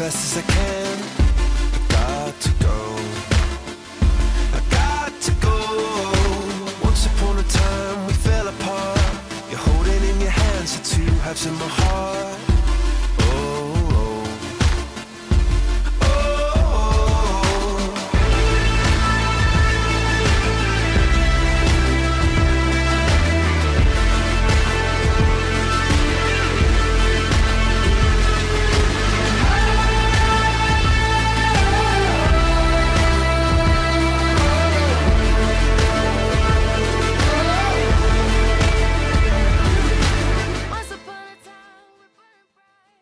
fast as I can. I got to go, I got to go. Once upon a time we fell apart. You're holding in your hands the two halves of my heart.